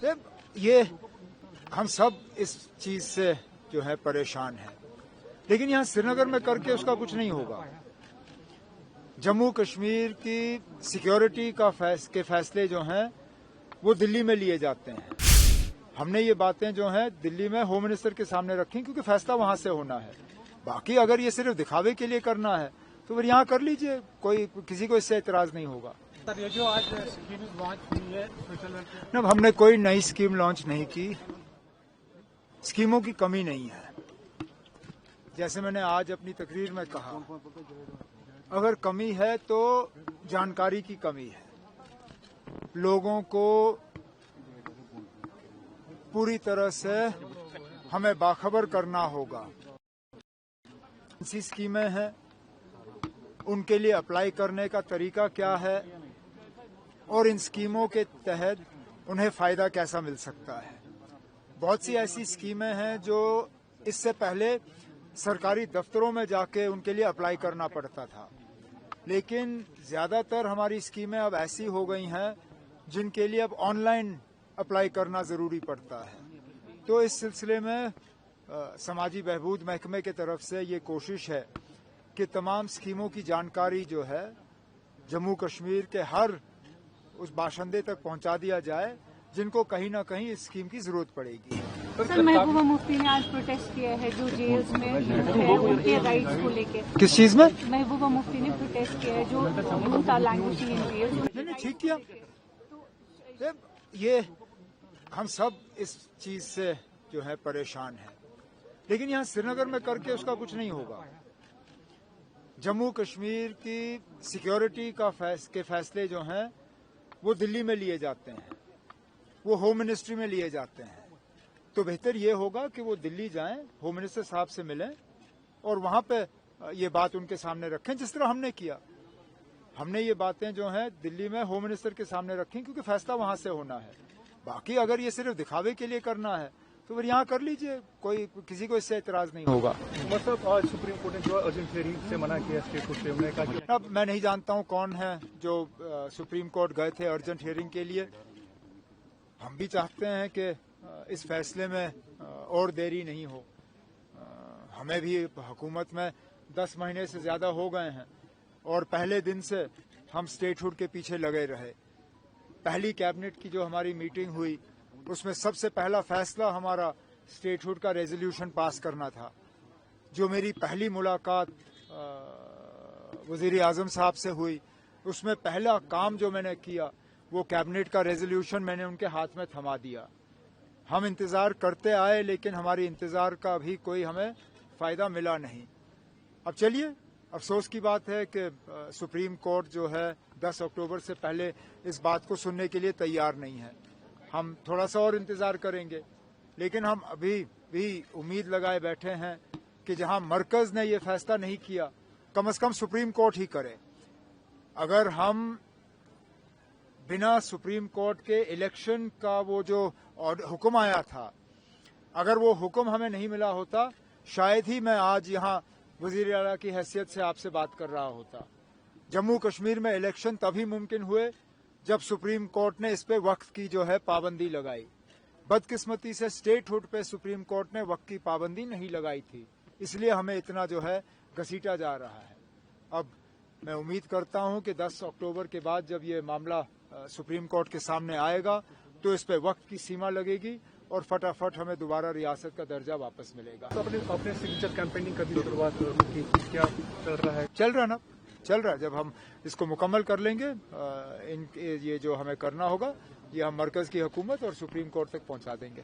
یہ ہم سب اس چیز سے جو ہے پریشان ہیں، لیکن یہاں سری نگر میں کر کے اس کا کچھ نہیں ہوگا۔ جموں کشمیر کی سیکیورٹی کے فیصلے جو ہیں وہ دلی میں لیے جاتے ہیں۔ ہم نے یہ باتیں جو ہیں دلی میں ہوم منسٹر کے سامنے رکھی کیونکہ فیصلہ وہاں سے ہونا ہے۔ باقی اگر یہ صرف دکھاوے کے لیے کرنا ہے تو پھر یہاں کر لیجئے، کسی کو اس سے اعتراض نہیں ہوگا۔ سر، یہ جو آج اسکیم لانچ ہوئی ہے سوشل ویلفیئر، ہم نے کوئی نئی اسکیم لانچ نہیں کی، اسکیموں کی کمی نہیں ہے۔ جیسے میں نے آج اپنی تقریر میں کہا، اگر کمی ہے تو جانکاری کی کمی ہے۔ لوگوں کو پوری طرح سے ہمیں باخبر کرنا ہوگا۔ ایسی اسکیمیں ہیں، ان کے لیے اپلائی کرنے کا طریقہ کیا ہے اور ان اسکیموں کے تحت انہیں فائدہ کیسا مل سکتا ہے۔ بہت سی ایسی اسکیمیں ہیں جو اس سے پہلے سرکاری دفتروں میں جا کے ان کے لیے اپلائی کرنا پڑتا تھا، لیکن زیادہ تر ہماری اسکیمیں اب ایسی ہو گئی ہیں جن کے لیے اب آن لائن اپلائی کرنا ضروری پڑتا ہے۔ تو اس سلسلے میں سماجی بہبود محکمے کی طرف سے یہ کوشش ہے کہ تمام اسکیموں کی جانکاری جو ہے جموں کشمیر کے ہر اس باشندے تک پہنچا دیا جائے جن کو کہیں نہ کہیں اس اسکیم کی ضرورت پڑے گی۔ سر، محبوبہ مفتی نے آج پروٹیسٹ کیا ہے جو جیلز میں ہیں ان کے رائٹس کو لے کے۔ کس چیز میں؟ محبوبہ مفتی نے پروٹیسٹ کیا ہے جو لینگویج ان جیلز۔ نہیں، ٹھیک کیا۔ یہ ہم سب اس چیز سے جو ہے پریشان ہیں، لیکن یہاں سری نگر میں کر کے اس کا کچھ نہیں ہوگا۔ جموں کشمیر کی سیکیورٹی کے فیصلے جو ہیں وہ دلی میں لیے جاتے ہیں، وہ ہوم منسٹری میں لیے جاتے ہیں۔ تو بہتر یہ ہوگا کہ وہ دلی جائیں، ہوم منسٹر صاحب سے ملیں اور وہاں پہ یہ بات ان کے سامنے رکھیں، جس طرح ہم نے کیا۔ ہم نے یہ باتیں جو ہیں دلی میں ہوم منسٹر کے سامنے رکھی کیونکہ فیصلہ وہاں سے ہونا ہے۔ باقی اگر یہ صرف دکھاوے کے لیے کرنا ہے تو پھر یہاں کر لیجئے، کسی کو اس سے اعتراض نہیں ہوگا۔ مطلب آج سپریم کورٹ نے جو ارجنٹ ہیئرنگ سے منع کیا اسٹیٹ کو، انہوں نے کہا کہ اب میں نہیں جانتا ہوں کون ہے جو سپریم کورٹ گئے تھے ارجنٹ ہیئرنگ کے لیے۔ ہم بھی چاہتے ہیں کہ اس فیصلے میں اور دیری نہیں ہو۔ ہمیں بھی حکومت میں 10 مہینے سے زیادہ ہو گئے ہیں اور پہلے دن سے ہم اسٹیٹ ہوڈ کے پیچھے لگے رہے۔ پہلی کیبنٹ کی جو ہماری میٹنگ ہوئی اس میں سب سے پہلا فیصلہ ہمارا اسٹیٹ ہوڈ کا ریزولوشن پاس کرنا تھا۔ جو میری پہلی ملاقات وزیر اعظم صاحب سے ہوئی اس میں پہلا کام جو میں نے کیا وہ کیبنٹ کا ریزولوشن میں نے ان کے ہاتھ میں تھما دیا۔ ہم انتظار کرتے آئے لیکن ہماری انتظار کا بھی کوئی ہمیں فائدہ ملا نہیں۔ اب چلیے، افسوس کی بات ہے کہ سپریم کورٹ جو ہے 10 اکتوبر سے پہلے اس بات کو سننے کے لیے تیار نہیں ہے۔ ہم تھوڑا سا اور انتظار کریں گے، لیکن ہم ابھی بھی امید لگائے بیٹھے ہیں کہ جہاں مرکز نے یہ فیصلہ نہیں کیا کم از کم سپریم کورٹ ہی کرے۔ اگر ہم بنا سپریم کورٹ کے الیکشن کا وہ جو حکم آیا تھا، اگر وہ حکم ہمیں نہیں ملا ہوتا شاید ہی میں آج یہاں وزیر اعلیٰ کی حیثیت سے آپ سے بات کر رہا ہوتا۔ جموں کشمیر میں الیکشن تبھی ممکن ہوئے جب سپریم کورٹ نے اس پہ وقت کی جو ہے پابندی لگائی۔ بدقسمتی سے اسٹیٹ ہوڈ پہ سپریم کورٹ نے وقت کی پابندی نہیں لگائی تھی، اس لیے ہمیں اتنا جو ہے گھسیٹا جا رہا ہے۔ اب میں امید کرتا ہوں کہ 10 اکتوبر کے بعد جب یہ معاملہ سپریم کورٹ کے سامنے آئے گا تو اس پہ وقت کی سیما لگے گی اور فٹافٹ ہمیں دوبارہ ریاست کا درجہ واپس ملے گا۔ اپنے سگنیچر کیمپیننگ کا بھی شروعات کی، کیا چل رہا ہے؟ چل رہا ہے۔ جب ہم اس کو مکمل کر لیں گے یہ جو ہمیں کرنا ہوگا یہ ہم مرکز کی حکومت اور سپریم کورٹ تک پہنچا دیں گے۔